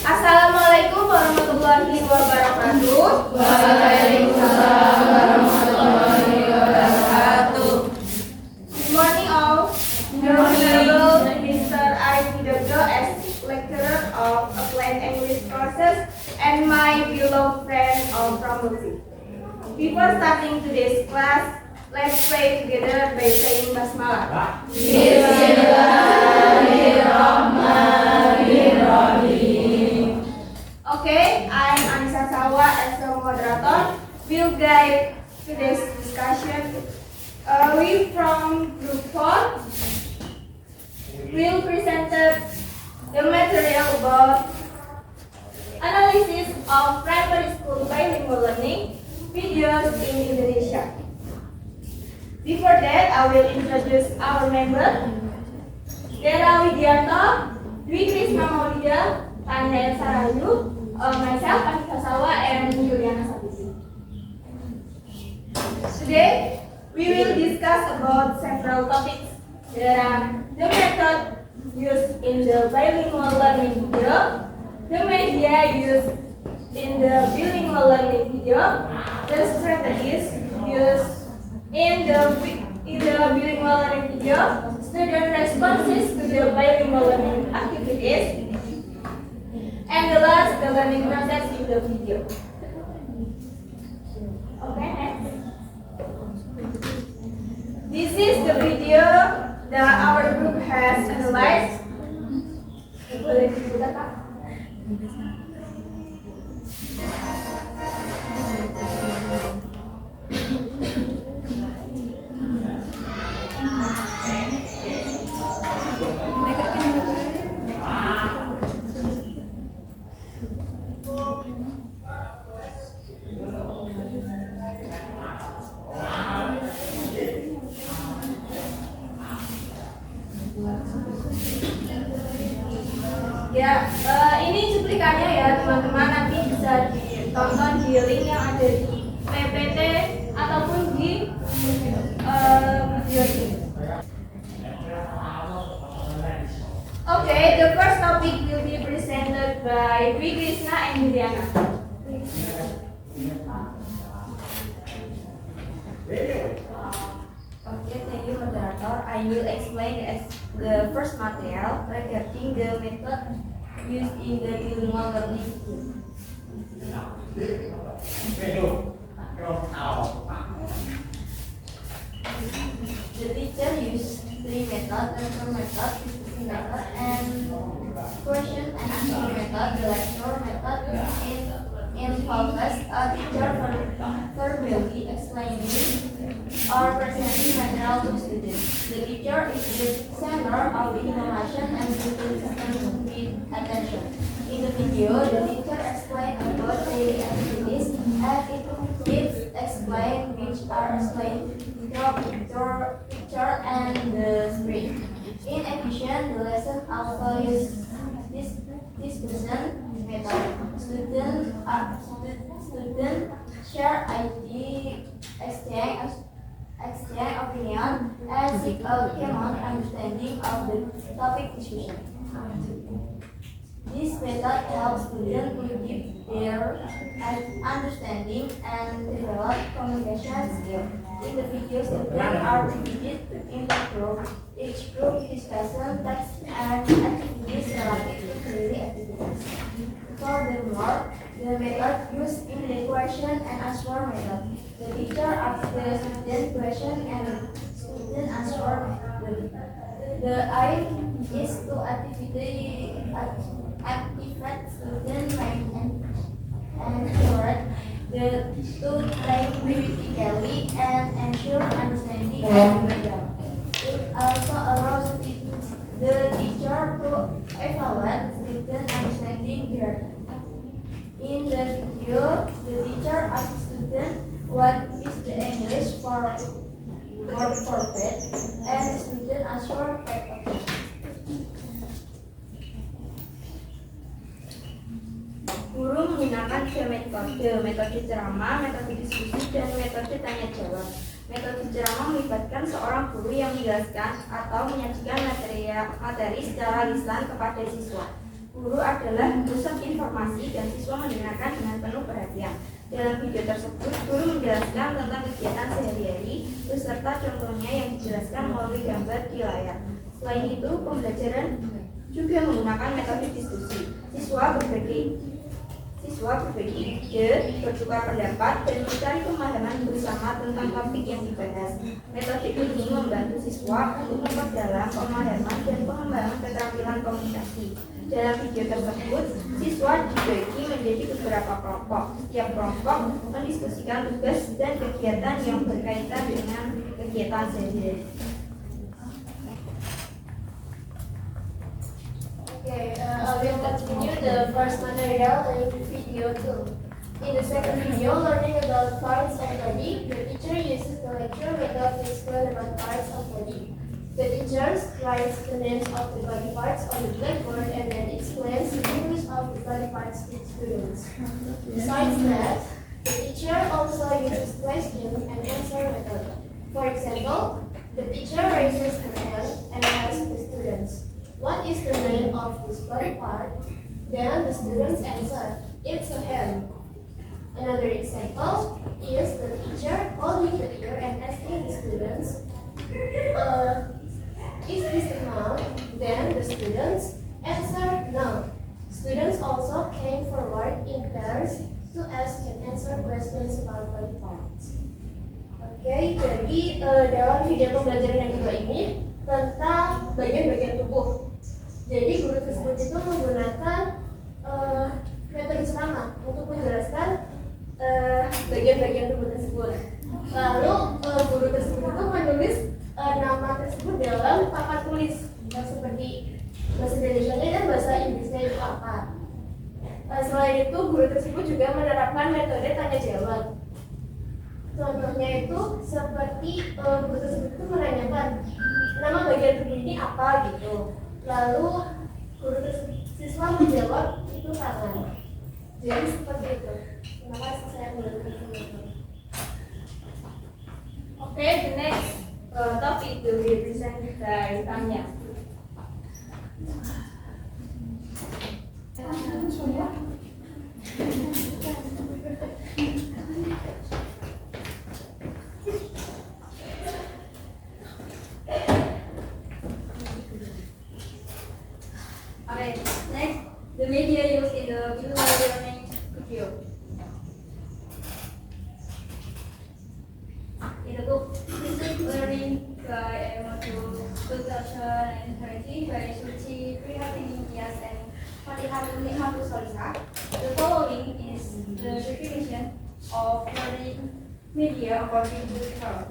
Assalamualaikum warahmatullahi wabarakatuh. Waalaikumsalam warahmatullahi wabarakatuh. Good morning all. Honorable Mr. Arif Widodo as lecturer of Applied English courses and my beloved friend from Lutfi. Before starting today's class, let's pray together by saying basmalah. Bismillahirrahmanirrahim. Okay, I'm Anissa Sawa as the moderator. Will guide today's discussion. We from Group 4 will present the material about analysis of primary school bilingual learning videos in Indonesia. Before that, I will introduce our member. Dera Widianto, Dwi Krisna Maulida, Tanda Sarayu, myself, Anissa Sawa, and Juliana Sapisi. Today, we will discuss about several topics. There are the method used in the bilingual learning video, the media used in the bilingual learning video, the strategies used in the bilingual learning video, student responses to the bilingual learning activities, and the last, the learning process in the video. Okay, next. This is the video that our group has analyzed. Boleh dibuka, Kak? Ya, ini cuplikannya ya teman-teman, nanti bisa ditonton di link yang ada di PPT ataupun di video ini. Okay, the first topic will be presented by Dwi Krisna and Juliana. Okay, thank you, moderator. I will explain the first material regarding the method used in the bilingual learning. The teacher used three methods: lecture method, discussion method, and question and answer method. The lecture method involves a teacher verbally explaining or presenting material to students. The teacher is the center of information and students listen with attention. In the video, the teacher explains about daily activities and it explains which are explained through picture and the screen. In addition, the lesson also uses this discussion method. Students share ideas, exchange opinion, and seek a common understanding of the topic discussion. This method helps students to deepen their understanding and develop communication skills. In the video, students are divided into groups. Each group discusses text and activities related to daily activities. Furthermore, the method used in the question and answer method. The teacher asks the student question and student answer. The aim is to activate student mind and correct the to think critically and ensure understanding of the material. It also allows the teacher to evaluate student understanding here. In the video, the teacher asks students what is the English for pet, and the student answer pet. Guru menggunakan tiga metode ceramah, metode diskusi, dan metode tanya jawab. Metode ceramah melibatkan seorang guru yang menjelaskan atau menyajikan materi secara lisan kepada siswa. Guru adalah pusat informasi dan siswa mendengarkan dengan penuh perhatian. Dalam video tersebut, guru menjelaskan tentang kegiatan sehari-hari beserta contohnya yang dijelaskan melalui gambar di layar. Selain itu, pembelajaran juga menggunakan metode diskusi. Siswa berbagi ide, bertukar pendapat, dan mencari pemahaman bersama tentang topik yang dibahas. Metode ini membantu siswa untuk memperdalam pemahaman dan pengembangan keterampilan komunikasi. Dalam video tersebut, siswa dibagi menjadi beberapa kelompok. Setiap kelompok mendiskusikan tugas dan kegiatan yang berkaitan dengan kegiatan sehari-hari. Okay, we'll continue the first material in video 2. In the second video, learning about parts of body, the teacher uses the lecture method to explain about parts of body. The teacher writes the names of the body parts on the blackboard and then explains the use of the body parts to students. Besides that, the teacher also uses question and answer method. For example, the teacher raises her hand and asks the students, "What is the name of this body part?" Then the students answer, "It's a hand." Another example is the teacher holding the ear and asking the students, "Is this a mouth?" Then the students answer, "No." Students also came forward in pairs to ask and answer questions about body parts. Oke, jadi dalam video pembelajaran yang kedua ini tentang bagian-bagian tubuh. Jadi guru tersebut itu menggunakan metode sama untuk menjelaskan bagian-bagian tubuh tersebut. Lalu guru tersebut itu menulis nama tersebut dalam papan tulis seperti bahasa Indonesia dan bahasa Inggrisnya itu apa. Selain itu guru tersebut juga menerapkan metode tanya jawab. Contohnya itu seperti guru tersebut itu menanyakan nama bagian tubuh ini apa gitu. Lalu guru siswa menjawab itu tangan. Jadi seperti itu. Terima kasih saya menjelaskan itu. Okay, the next topic will be presented by Tanya. Okay, next, the media used in the visual learning video. In the book, Physics Learning by Module 2020 by Suci Prihatinias and Fatihati Solisa, the following is the definition of learning media according to her.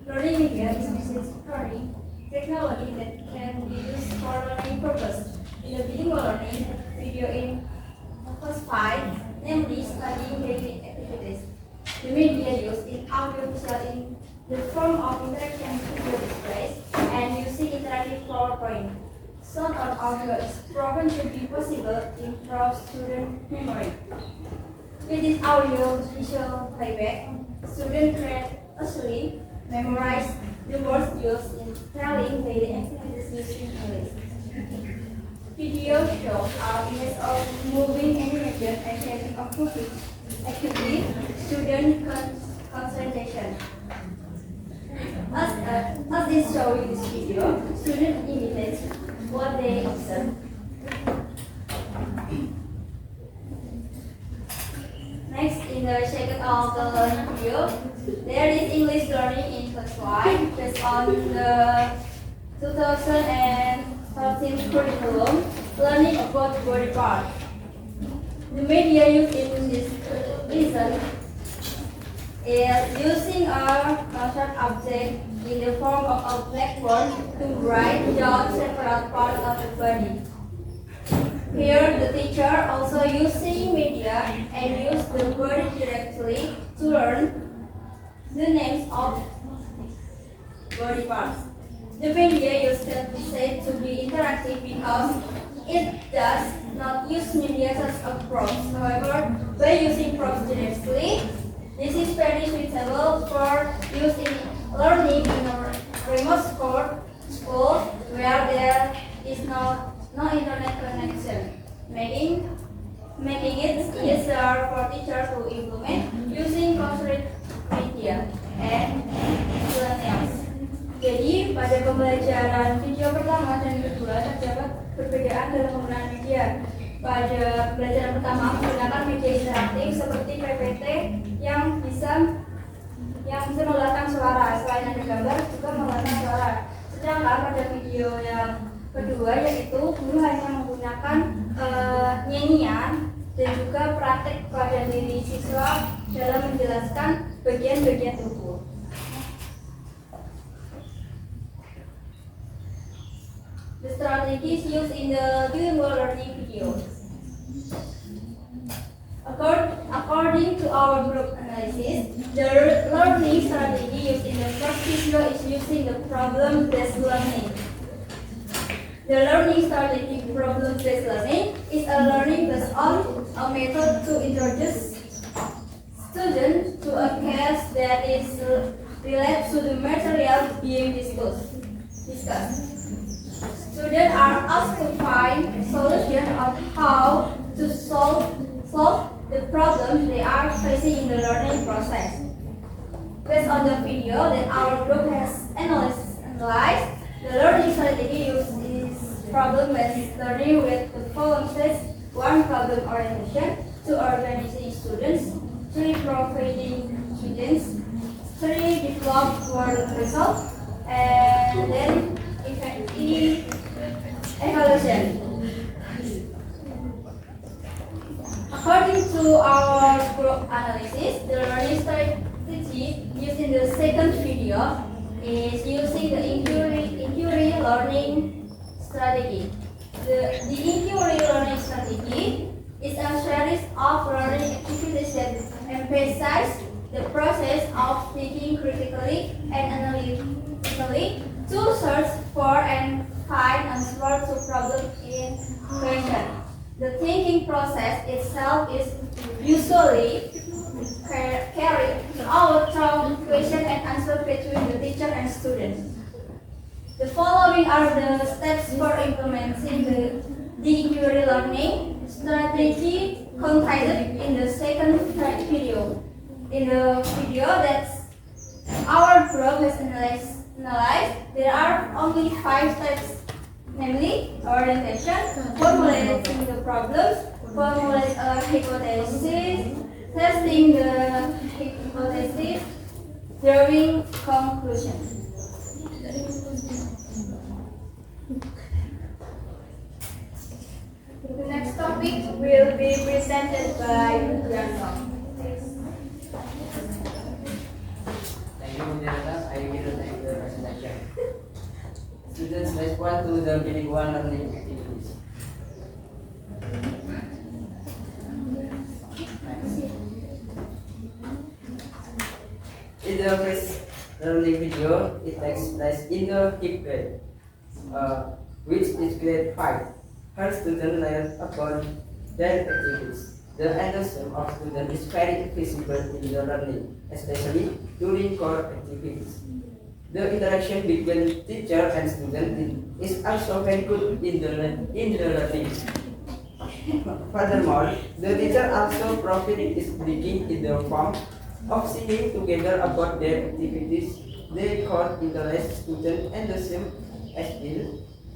Learning media is business learning technology that can be used for learning purpose. In the bilingual learning video in class 5, namely studying daily activities. The media used in audiovisual in the form of interaction video displays and using interactive PowerPoint. Sound or audio is proven to be possible to improve student memory. With this audio visual playback, students can actually memorize the words used in telling daily activities using English. Video shows are images of moving animation and sharing of moving activity, student concentration. As is shown in this video, students imitate what they observe. Next, in the second of the learning video, there is English learning in class 5 based on the 2013 curriculum, learning about body parts. The media used in this lesson is using a construct object in the form of a blackboard to write down several parts of the body. Here, the teacher also using media and use the word directly to learn the names of body parts. The media used can be said to be interactive because it does not use media such as props. However, by using props directly, this is very suitable for use in learning in a remote school where there is no internet connection. making it easier for teachers to implement using concrete media and millennials. Jadi, pada pembelajaran video pertama dan kedua terdapat perbedaan dalam penggunaan media. Pada pembelajaran pertama menggunakan media interaktif seperti PPT yang bisa mengeluarkan suara. Selain ada gambar, juga mengeluarkan suara. Sedangkan pada video yang kedua yaitu guru hanya menggunakan nyanyian dan juga praktek pada diri siswa dalam menjelaskan bagian-bagian tubuh. The strategies used in the bilingual learning video. According to our group analysis, the learning strategy used in the first video is using the problem-based learning. The learning strategy problem-based learning is a learning based on a method to introduce students to a case that is related to the material being discussed. Students are asked to find a solution of how to solve the problems they are facing in the learning process. Based on the video that our group has analyzed, the learning strategy used is problem-based learning with the following steps: 1. Problem orientation, 2. Organizing students, 3. Providing students, 3. Develop word results, and then evaluation. According to our group analysis, the learning strategy used in the second video is using the inquiry learning strategy. The inquiry learning strategy is a series of learning activities that emphasize the process of thinking critically and analytically to search for and find answers to problems in question. The thinking process itself is usually carried out through question and answer between the teacher and student. The following are the steps for implementing the inquiry learning strategy contained in the second video. In the video that our group has analyzed, there are only 5 steps, namely orientation, formulating the problems, formulate a hypothesis, testing the hypothesis, drawing conclusions. The next topic will be presented by Grandma. Thank you, Mujahada. I will take the presentation. Students respond to the bilingual learning activities. In the first learning video, it takes place in the fifth grade, which is grade 5. Her students learn about their activities. The enthusiasm of students is very visible in the learning, especially during core activities. The interaction between teacher and student is also very good in the learning. Furthermore, the teacher also provided is bringing in the form of singing together about their activities. They call interest student enthusiasm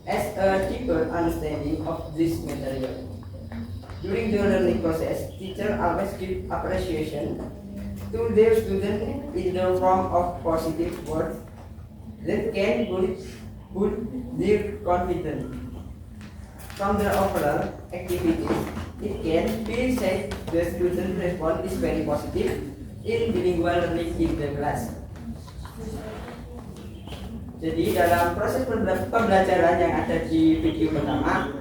as a deeper understanding of this material. During the learning process, teachers always give appreciation to their students in the form of positive words that can boost their confidence. From the overall activities, it can be said the student response is very positive in bilingual learning in the class. Jadi dalam proses pembelajaran yang ada di video pertama,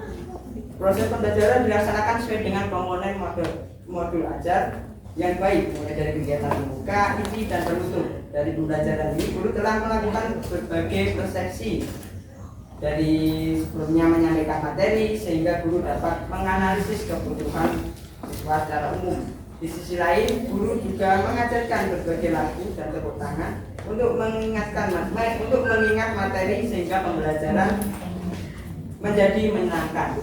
proses pembelajaran dilaksanakan sesuai dengan komponen modul ajar yang baik, mulai dari kegiatan membuka, inti, dan penutup. Dari pembelajaran ini, guru telah melakukan berbagai persepsi dari sebelumnya menyampaikan materi, sehingga guru dapat menganalisis kebutuhan siswa secara umum. Di sisi lain, guru juga mengajarkan berbagai lagu dan tepuk tangan untuk mengingat materi sehingga pembelajaran menjadi menyenangkan.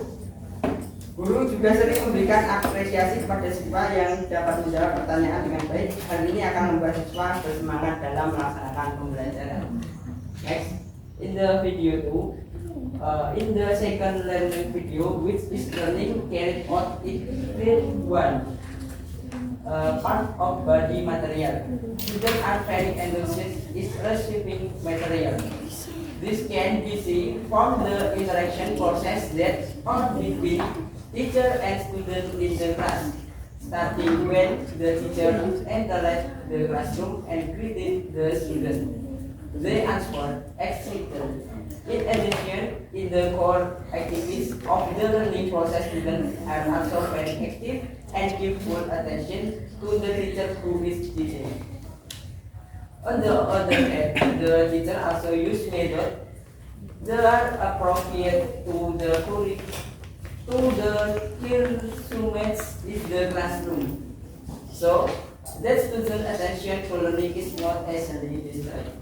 Guru juga sering memberikan apresiasi kepada siswa yang dapat menjawab pertanyaan dengan baik. Hal ini akan membuat siswa bersemangat dalam melaksanakan pembelajaran. Next, in the video 2, in the second learning video, which is learning carried out in grade 1, part of body material. Students are very enthusiastic in receiving material. This can be seen from the interaction process that on between teacher and student in the class, starting when the teacher entered the classroom and greeted the student. They answered excited. In addition, in the core activities of the learning process, students are also very active and give full attention to the teacher who is teaching. On the other hand, the teacher also use methods that are appropriate to the classmates in the classroom, so that student attention to learning is not easily distracted.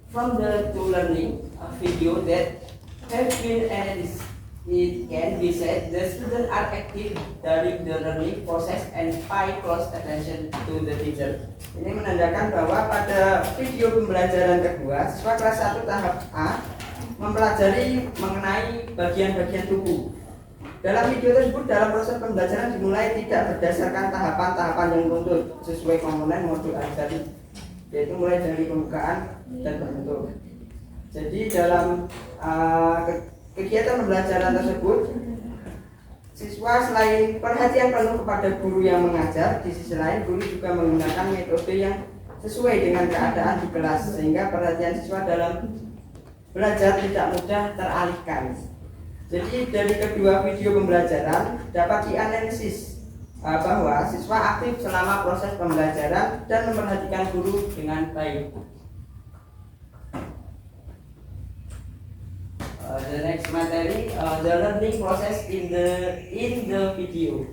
From the two learning video that have been analyzed, it can be said the students are active during the learning process and pay close attention to the teacher. Ini menandakan bahwa pada video pembelajaran kedua, siswa kelas 1 tahap A mempelajari mengenai bagian-bagian tubuh. Dalam video tersebut, dalam proses pembelajaran dimulai tidak berdasarkan tahapan-tahapan yang tertutup sesuai komponen modul tadi, yaitu mulai dari pembukaan dan berbentuk. Jadi dalam kegiatan pembelajaran tersebut, siswa selain perhatian penuh kepada guru yang mengajar, di sisi lain guru juga menggunakan metode yang sesuai dengan keadaan di kelas, sehingga perhatian siswa dalam belajar tidak mudah teralihkan. Jadi dari kedua video pembelajaran dapat dianalisis bahwa siswa aktif selama proses pembelajaran dan memperhatikan guru dengan baik. The next materi, the learning process in the video.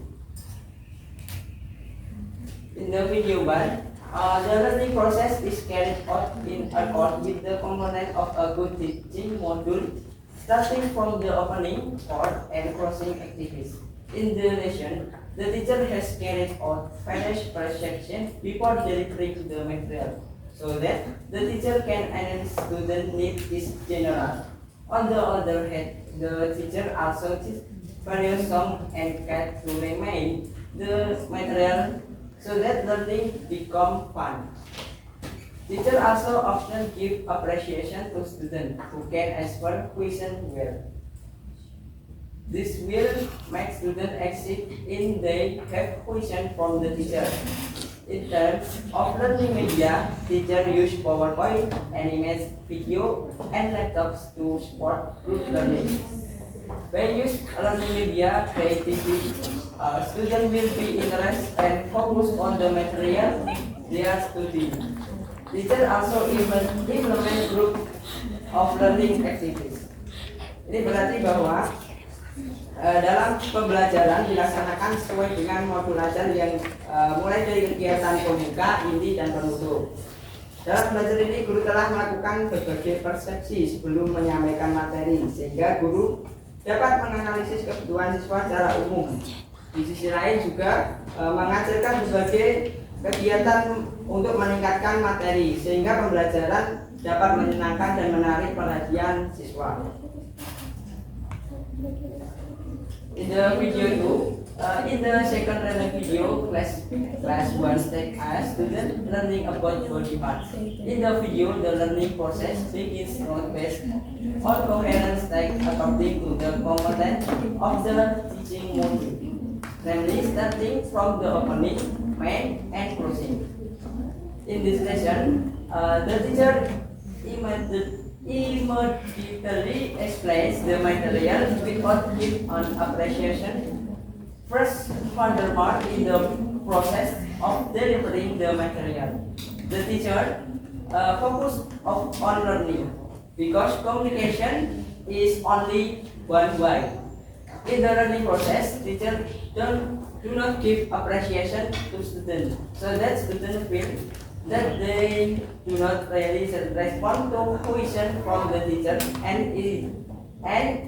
In the video 1, the learning process is carried out in accord with the component of a good teaching module, starting from the opening, part, and closing activities. In the lesson, the teacher has carried out various perceptions before delivering the material, so that the teacher can analyze student needs is general. On the other hand, the teacher also teaches various songs and cat to remain the material so that learning become fun. Teacher also often give appreciation to students who can answer questions well. This will make students active in they have questions from the teacher. In terms of learning media, teachers use PowerPoint, animated video, and laptops to support group learning. By use learning media creatively, students will be interested and focus on the material they are studying. Teachers also implement group of learning activities. Ini berarti bahwa dalam pembelajaran dilaksanakan sesuai dengan modul ajar yang mulai dari kegiatan pembuka, inti, dan penutup. Dalam belajar ini guru telah melakukan berbagai persepsi sebelum menyampaikan materi, sehingga guru dapat menganalisis kebutuhan siswa secara umum. Di sisi lain juga mengajarkan berbagai kegiatan untuk meningkatkan materi, sehingga pembelajaran dapat menyenangkan dan menarik perhatian siswa. In the video 2, in the second learning video, class 1 take a student learning about body parts. In the video, the learning process begins not based on coherent text according to the component of the teaching module, namely starting from the opening, main, and closing. In this lesson, the teacher immediately explains the material without give an appreciation. First, furthermore, in the process of delivering the material, the teacher focus on learning, because communication is only one way. In the learning process, teacher do not give appreciation to students, so that students feel that they do not really respond to questions from the teacher, and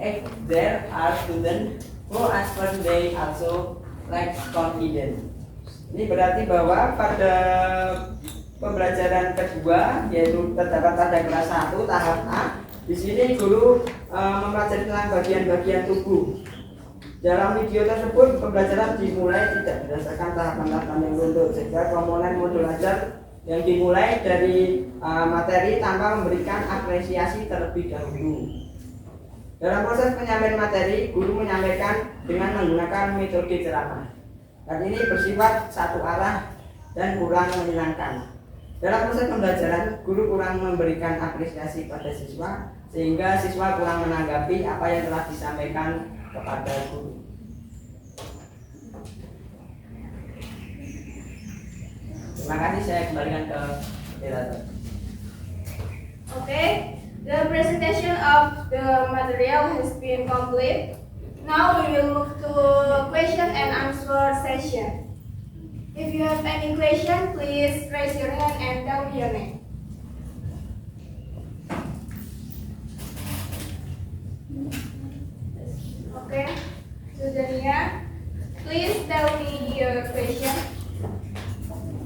if there are students who answered they also lacked confidence. Ini berarti bahwa pada pembelajaran kedua, yaitu terdapat pada kelas 1 tahap A. Di sini guru mempelajari tentang bagian-bagian tubuh. Dalam video tersebut pembelajaran dimulai tidak berdasarkan tahapan-tahapan yang runtuh, sehingga komponen modul ajar yang dimulai dari materi tanpa memberikan apresiasi terlebih dahulu. Dalam proses penyampaian materi, guru menyampaikan dengan menggunakan metode ceramah. Dan ini bersifat satu arah dan kurang menyenangkan. Dalam proses pembelajaran, guru kurang memberikan apresiasi pada siswa, sehingga siswa kurang menanggapi apa yang telah disampaikan kepada guru. Terima kasih, saya kembalikan ke moderator. Okay, the presentation of the material has been complete. Now we will move to question and answer session. If you have any question, please raise your hand and tell me your name. Okay, Suzania, please tell me your question.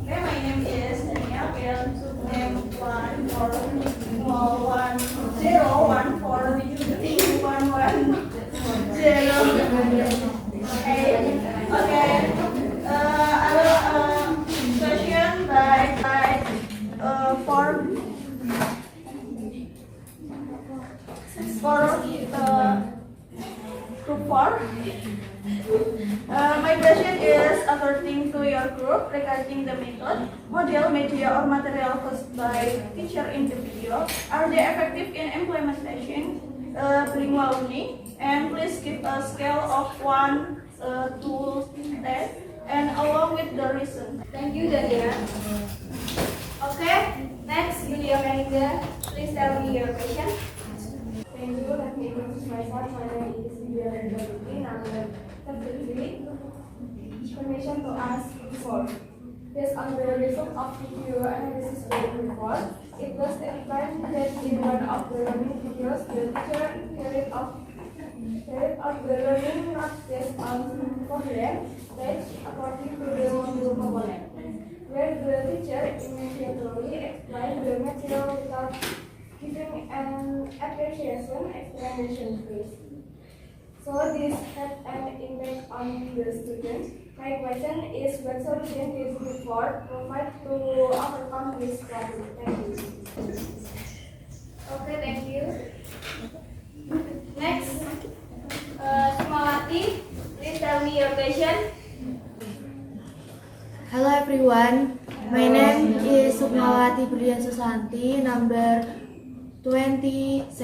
Okay, my name is Dania. Name 1414110. Okay. I will question by group 4. My question is according to your group regarding the method, model, media, or material used by teacher in the video. Are they effective in implementation bilingual learning? And please give a scale of 1 to 10 and along with the reason. Thank you, Dania. Okay, next, Julia Melinda. Please tell me your question. Thank you. Let me introduce myself. My name is Julia Melinda Putri, number 33. Permission to ask before. Based on the result of video analysis report, it was explained that in one of the learning videos, the teacher carried out the learning not based on component, but according to the module component, where the teacher immediately explained the material without giving an appreciation explanation phase. So this had an impact on the students. My question is, what solution did the board provide to overcome this problem? Thank you. Okay, thank you. Next, Sumawati, please tell me your question. Hello everyone, my name is Sukmawati Brian Susanti, number 27.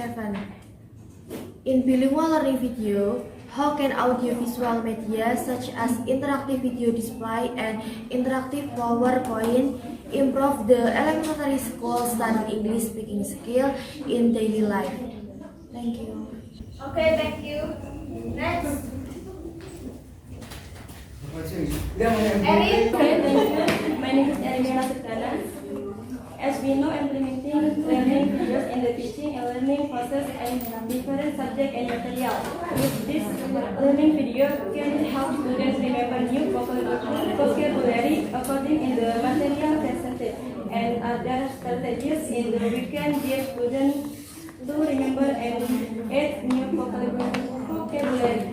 In bilingual learning video, how can audiovisual media such as interactive video display and interactive PowerPoint improve the elementary school study English speaking skill in daily life? Thank you. Okay, thank you. Next, Erin. Okay, thank you. My name is Erina Sutana. As we know, implementing learning videos in the teaching and learning process and different subject and material. With this learning video can help students remember new vocabulary according in the material presented, and other strategies in the weekend give students to remember and add new vocabulary.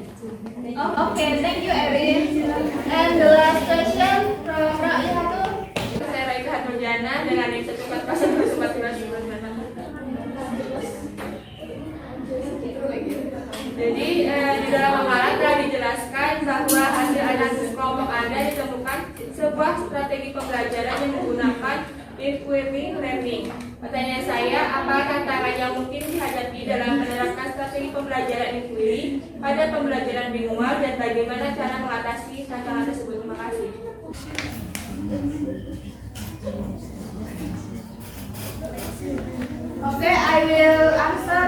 Okay, thank you, Erin. And the last question from Ra'yatul. Saya Raika Hatmujana dengan NIM 14141. Jadi di dalam paparan telah dijelaskan bahwa hasil analisis kelompok Anda ditemukan sebuah strategi pembelajaran yang menggunakan inquiring learning. Pertanyaan saya, apa tantangan yang mungkin dihadapi dalam menerapkan strategi pembelajaran inquiry pada pembelajaran bilingual dan bagaimana cara mengatasi tantangan tersebut? Terima kasih. Okay, I will answer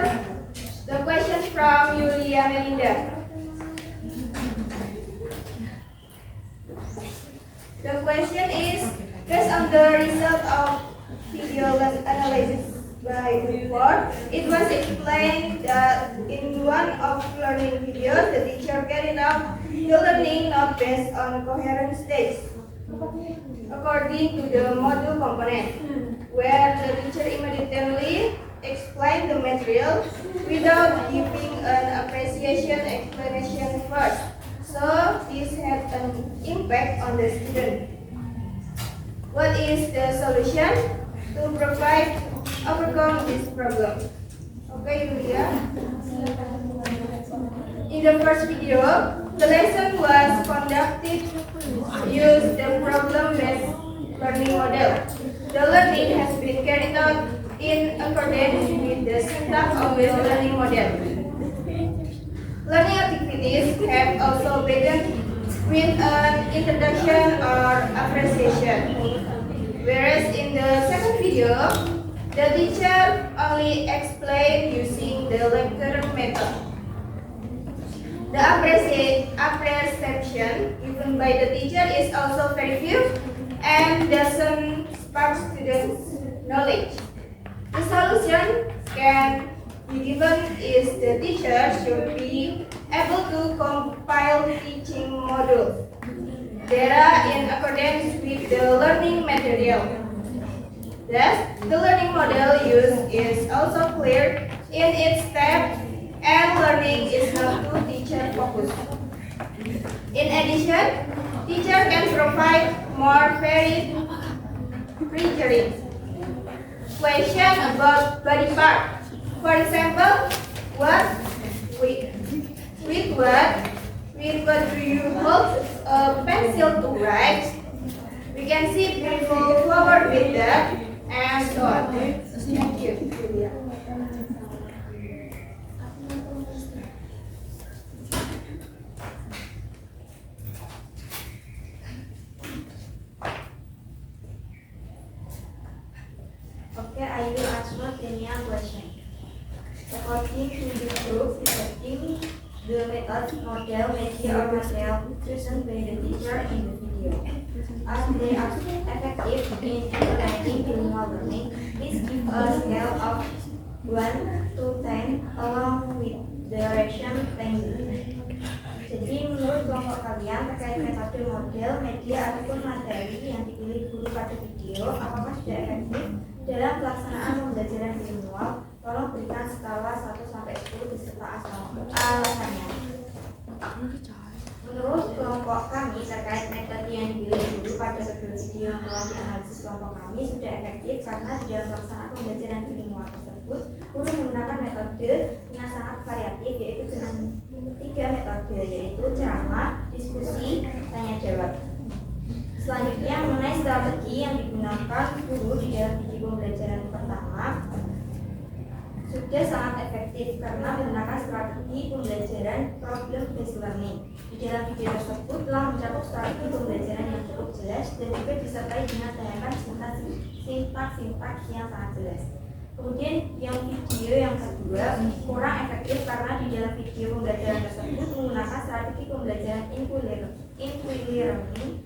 the questions from Yulia Melinda. The question is, based on the result of video analysis by by before. It was explained that in one of learning videos, the teacher carried out the learning not based on coherent states, according to the module component, where the teacher immediately explained the material without giving an appreciation explanation first. So this had an impact on the student. What is the solution to overcome this problem? Okay, Yulia. In the first video, the lesson was conducted use the problem-based learning model. The learning has been carried out in accordance with the syntax of the learning model. Learning activities have also begun with an introduction or appreciation. Whereas in the second video, the teacher only explained using the lecture method. The appreciation given by the teacher is also very few and doesn't spark students' knowledge. The solution can be given is the teacher should be able to compile teaching modules that are in accordance with the learning material. Thus, the learning model used is also clear in its steps and learning is not too teacher focused. In addition, teacher can provide more varied featuring. Question about body part. For example, with what do you hold a pencil to write? We can see beautiful flower with that and so on. Thank you, Julia. Okay, I will answer Kenya question. According to the group, reflecting the method, model, media, or material chosen by the teacher in the video. As they are effective in implementing bilingual learning, please give a scale of 1 to 10 along with duration time. Jadi menurut kelompok kalian terkait metode, model, media, ataupun materi yang dipilih guru pada video, apakah sudah efektif dalam pelaksanaan pembelajaran bilingual? Tolong berikan skala 1 sampai 10 beserta alasannya. Menurut kelompok kami terkait metode yang dipilih guru pada kedua video yang telah dianalisis kelompok kami sudah efektif karena di dalam pelaksanaan pembelajaran bilingual tersebut guru menggunakan metode yang sangat variatif, yaitu dengan 3 metode, yaitu ceramah, diskusi, tanya jawab. Selanjutnya mengenai strategi yang digunakan guru di dalam video pembelajaran pertama sudah sangat efektif karena menggunakan strategi pembelajaran problem-based learning. Di dalam video tersebut telah mencakup strategi pembelajaran yang cukup jelas dan juga disertai dengan tayangan sintaks yang sangat jelas. Kemudian yang video yang kedua kurang efektif karena di dalam video pembelajaran tersebut menggunakan strategi pembelajaran inquiry learning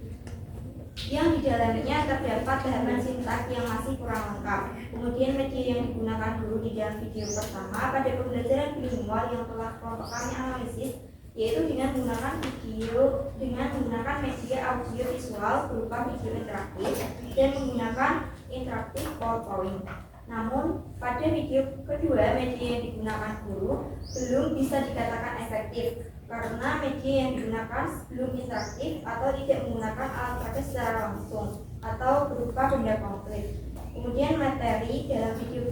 yang di dalamnya terdapat tahapan sintaks yang masih kurang lengkap. Kemudian media yang digunakan guru di dalam video pertama pada pembelajaran bilingual yang telah kelompok kami analisis, yaitu dengan menggunakan media audio visual berupa video interaktif dan menggunakan interaktif PowerPoint. Namun pada video kedua media yang digunakan guru belum bisa dikatakan efektif karena media yang digunakan belum interaktif atau tidak menggunakan alat pakai secara langsung atau berupa benda konkret. Kemudian materi dalam video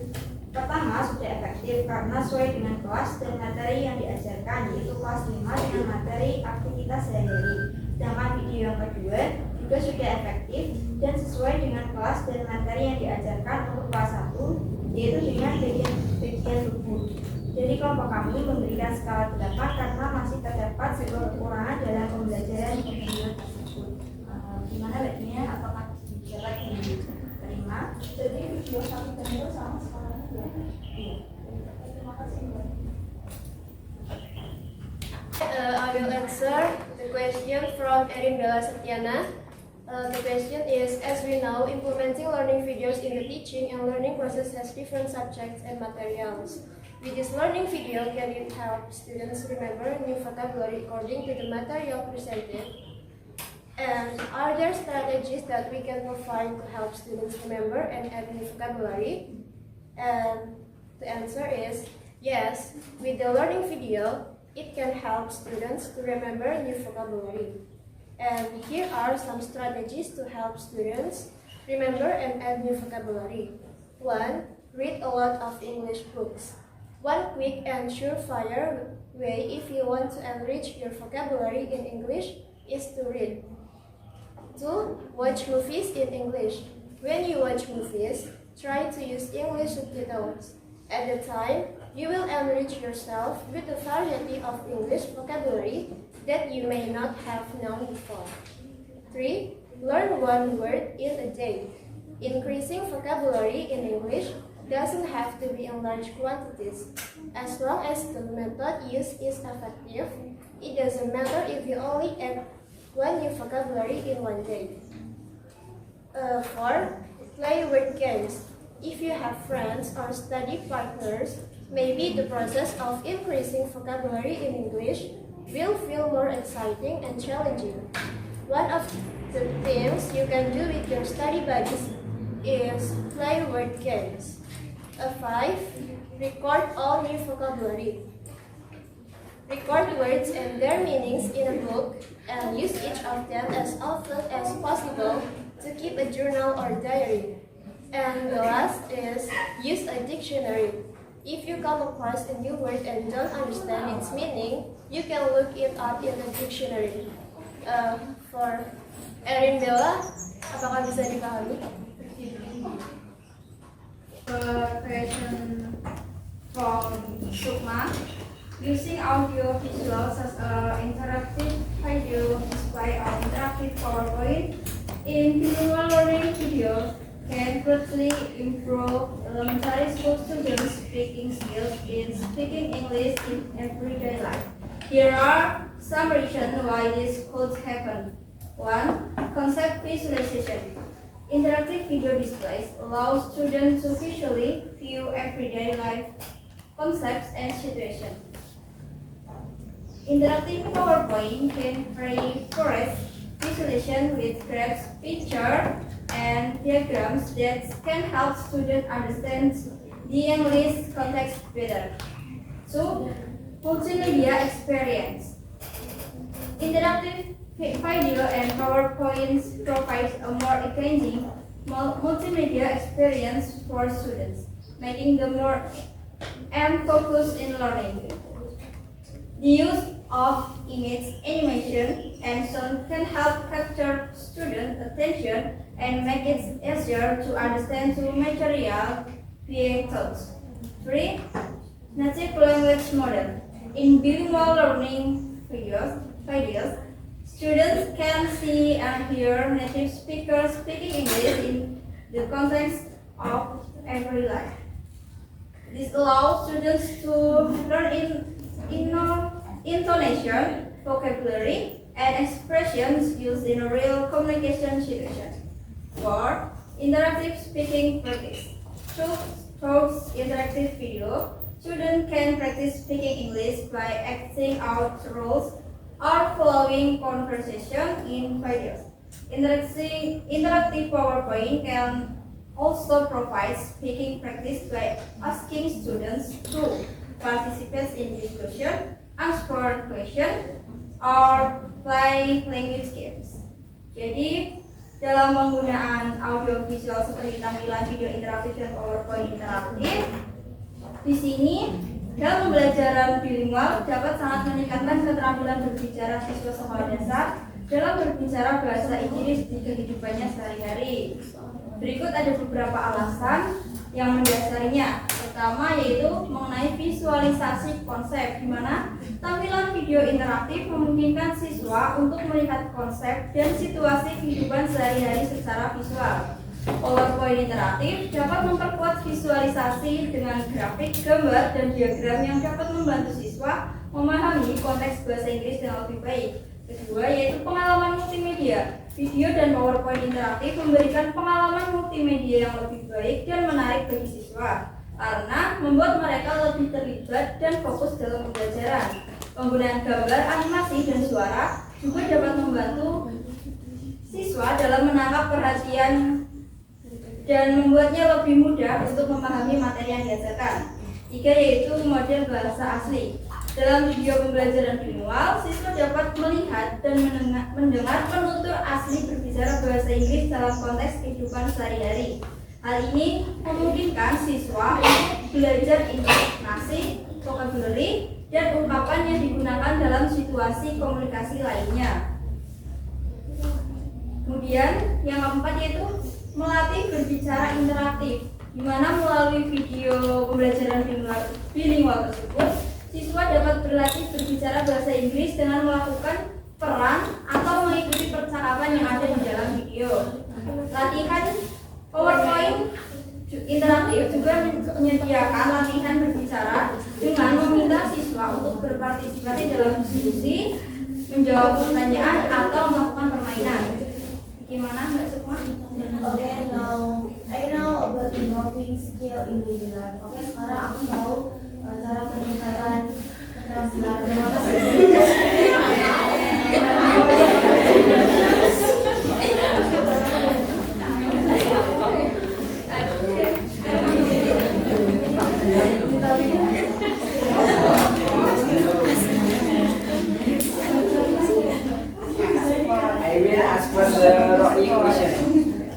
pertama sudah efektif karena sesuai dengan kelas dan materi yang diajarkan, yaitu kelas 5 dengan materi aktivitas sehari-hari. Sedangkan video yang kedua juga sudah efektif dan sesuai dengan kelas dan materi yang diajarkan untuk kelas 1, yaitu dengan bagian tubuh. Jadi kelompok kami memberikan skala 8 karena masih terdapat sebuah kekurangan dalam pembelajaran video tersebut. Gimana baiknya? Apakah dapat diterima? Jadi video 1 dan 2 sama skalanya ya? Iya. Terima kasih Mbak. I will answer the question from Erin Bella Setiana. The question is, as we know, implementing learning videos in the teaching and learning process has different subjects and materials. With this learning video, can it help students remember new vocabulary according to the material presented? And are there strategies that we can provide to help students remember and add new vocabulary? And the answer is yes. With the learning video, it can help students to remember new vocabulary. And here are some strategies to help students remember and add new vocabulary. 1. Read a lot of English books. One quick and surefire way if you want to enrich your vocabulary in English is to read. 2. Watch movies in English. When you watch movies, try to use English subtitles. At the time, you will enrich yourself with a variety of English vocabulary that you may not have known before. 3. Learn one word in a day. Increasing vocabulary in English doesn't have to be in large quantities. As long as the method used is effective, it doesn't matter if you only add one new vocabulary in one day. 4. Play word games. If you have friends or study partners, maybe the process of increasing vocabulary in English will feel more exciting and challenging. One of the things you can do with your study buddies is play word games. 5. Record all new vocabulary. Record words and their meanings in a book and use each of them as often as possible to keep a journal or diary. And the last is use a dictionary. If you come across a new word and don't understand its meaning, you can look it up in a dictionary. For Erin Bella, apakah bisa dipahami? Question from Sukma. Using audio visuals as an interactive video display or interactive PowerPoint in bilingual learning video can greatly improve elementary school students' speaking skills in speaking English in everyday life. Here are some reasons why this could happen. 1. Concept visualization. Interactive video displays allow students to visually view everyday life concepts and situations. Interactive PowerPoint can reinforce visualization with graphs, pictures, and diagrams that can help students understand the English context better. 2. Multimedia experience. Interactive video and PowerPoint provide a more engaging multimedia experience for students, making them more focused in learning. The use of image, animation, and sound can help capture student attention and make it easier to understand the material being taught. 3. Native language model. In bilingual learning videos, students can see and hear native speakers speaking English in the context of everyday life. This allows students to learn intonation, vocabulary, and expressions used in a real communication situation. 4. Interactive speaking practice. Through interactive video, students can practice speaking English by acting out roles or following conversation in videos. Interactive PowerPoint can also provide speaking practice by asking students to participate in discussion, answer questions, or play language games. Jadi, dalam penggunaan audio visual seperti tampilan video interaktif dan PowerPoint interaktif, di sini dalam pembelajaran bilingual dapat sangat meningkatkan keterampilan berbicara siswa sekolah dasar dalam berbicara bahasa Inggris di kehidupannya sehari-hari. Berikut ada beberapa alasan yang mendasarinya. Pertama yaitu mengenai visualisasi konsep, di mana tampilan video interaktif memungkinkan siswa untuk melihat konsep dan situasi kehidupan sehari-hari secara visual. PowerPoint interaktif dapat memperkuat visualisasi dengan grafik, gambar, dan diagram yang dapat membantu siswa memahami konteks bahasa Inggris dengan lebih baik. Kedua yaitu pengalaman multimedia. video dan PowerPoint interaktif memberikan pengalaman multimedia yang lebih baik dan menarik bagi siswa karena membuat mereka lebih terlibat dan fokus dalam pembelajaran. Penggunaan gambar, animasi, dan suara juga dapat membantu siswa dalam menangkap perhatian dan membuatnya lebih mudah untuk memahami materi yang diajarkan. 3 yaitu model bahasa asli. Dalam video pembelajaran bilingual, siswa dapat melihat dan mendengar penutur asli berbicara bahasa Inggris dalam konteks kehidupan sehari-hari. Hal ini memungkinkan siswa untuk belajar intonasi, vocabulary, dan ungkapan yang digunakan dalam situasi komunikasi lainnya. Kemudian yang keempat yaitu melatih berbicara interaktif, di mana melalui video pembelajaran bilingual tersebut, siswa dapat berlatih berbicara bahasa Inggris dengan melakukan peran atau mengikuti percakapan yang ada di dalam video. Latihan PowerPoint interaktif juga menyediakan latihan berbicara dengan meminta siswa untuk berpartisipasi dalam diskusi, menjawab pertanyaan, atau melakukan permainan. Gimana Mbak Sukma? Okay, now I know about involving skill in daily life. Oke, sekarang aku tahu cara peningkatan keterampilan. Terima kasih. I will ask for the ROI question.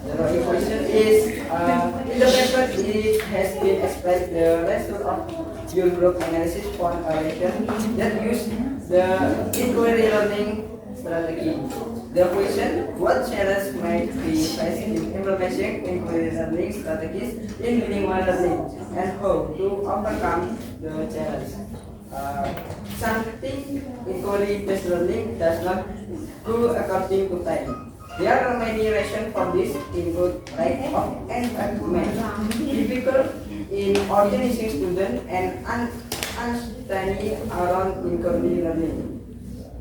The ROI question is, in the method it has been explained the result of your group analysis for a lesson that use the inquiry learning strategy. The question, what challenge might be faced in implementing inquiry learning strategies in bilingual learning and how to overcome the challenge? Something inquiry-based learning does not go according to time. There are many reasons for this, include lack of environment, difficult in organizing students, and uncertainty around inquiry learning.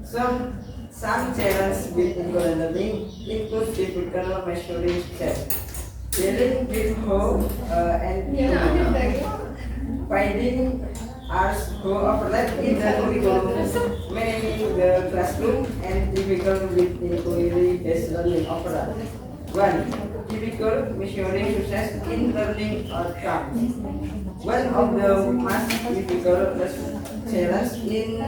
Some challenges with inquiry learning include difficult measuring success, dealing with how and finding hours who overlap in the curriculum, managing the classroom, and difficult with inquiry-based learning overall. 1. Difficult measuring success in learning outcomes. One of the most difficult challenges in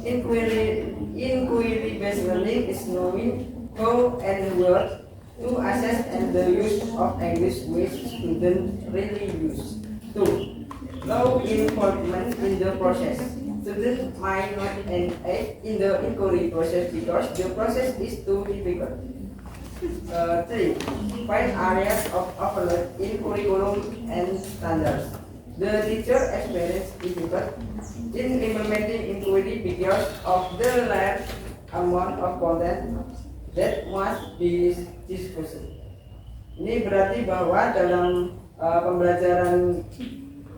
inquiry-based learning is knowing how and where to assess and the use of English which students really use. 2. Low involvement in the process. Students might not engage in the inquiry process because the process is too difficult. 3. Find areas of overlap in curriculum and standards. The teacher experiences difficult in implementing inquiry because of the large amount of content that must be discussed. Ini berarti bahwa dalam pembelajaran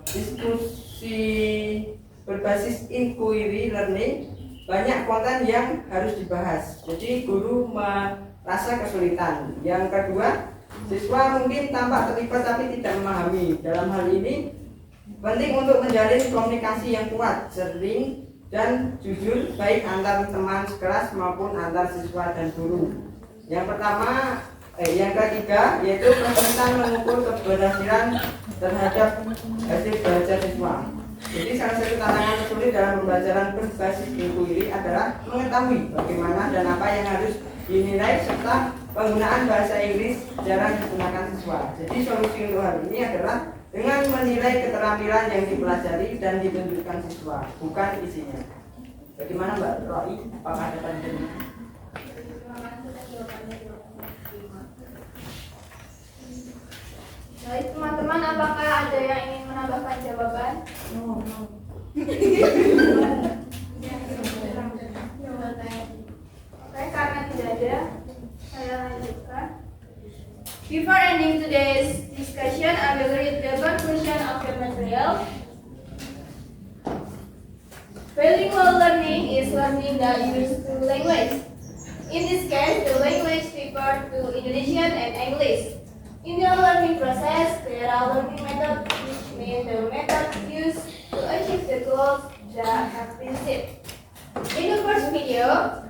diskusi berbasis inquiry learning banyak konten yang harus dibahas. Jadi guru merasa kesulitan. Yang kedua, siswa mungkin tampak terlibat tapi tidak memahami. Dalam hal ini penting untuk menjalin komunikasi yang kuat, sering dan jujur baik antar teman sekelas maupun antar siswa dan guru. Yang ketiga yaitu kesulitan mengukur keberhasilan terhadap hasil belajar siswa. Jadi salah satu tantangan tersulit dalam pembelajaran berbasis inquiry adalah mengetahui bagaimana dan apa yang harus dinilai serta penggunaan bahasa Inggris jarang digunakan siswa. Jadi solusi untuk hal ini adalah dengan menilai keterampilan yang dipelajari dan ditunjukkan siswa, bukan isinya. Bagaimana Mbak Roy? Apakah ada pertanyaan? Baik teman-teman, apakah ada yang ingin menambahkan jawaban? Oke, karena tidak ada, saya lanjutkan. Before ending today's discussion, I will read the conclusion of the material. Bilingual learning is learning that uses two languages. In this case, the language referred to Indonesian and English. In the learning process, there are learning methods which mean the method used to achieve the goals that have been set. In the first video,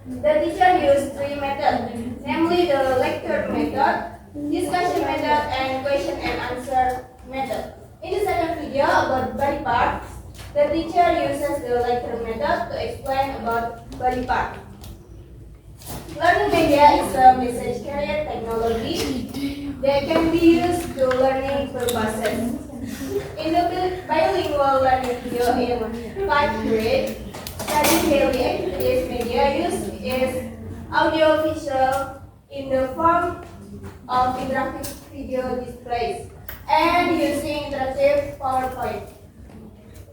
the teacher used three methods, namely the lecture method, discussion method, and question and answer method. In the second video about body parts, the teacher uses the lecture method to explain about body part. Learning media is a message carrier technology that can be used to learning purposes. In the bilingual learning video in 5th grade, studying daily activities media use is audiovisual in the form of interactive video displays and using interactive PowerPoint.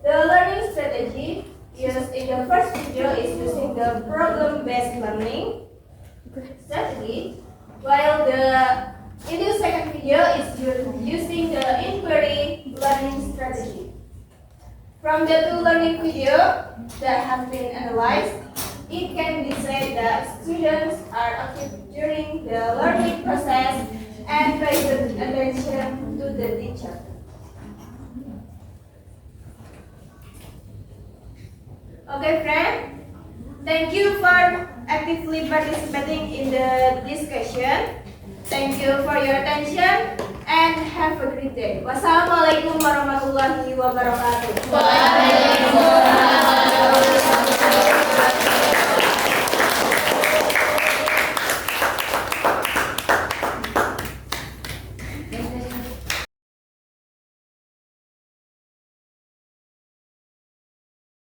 The learning strategy used in the first video is using the problem-based learning strategy, while in the second video is using the inquiry learning strategy. From the two learning videos that have been analyzed, it can be said that students are active during the learning process and pay attention to the teacher. Okay, friend. Thank you for actively participating in the discussion. Thank you for your attention and have a great day. Wassalamualaikum warahmatullahi wabarakatuh. Waalaikumsalam.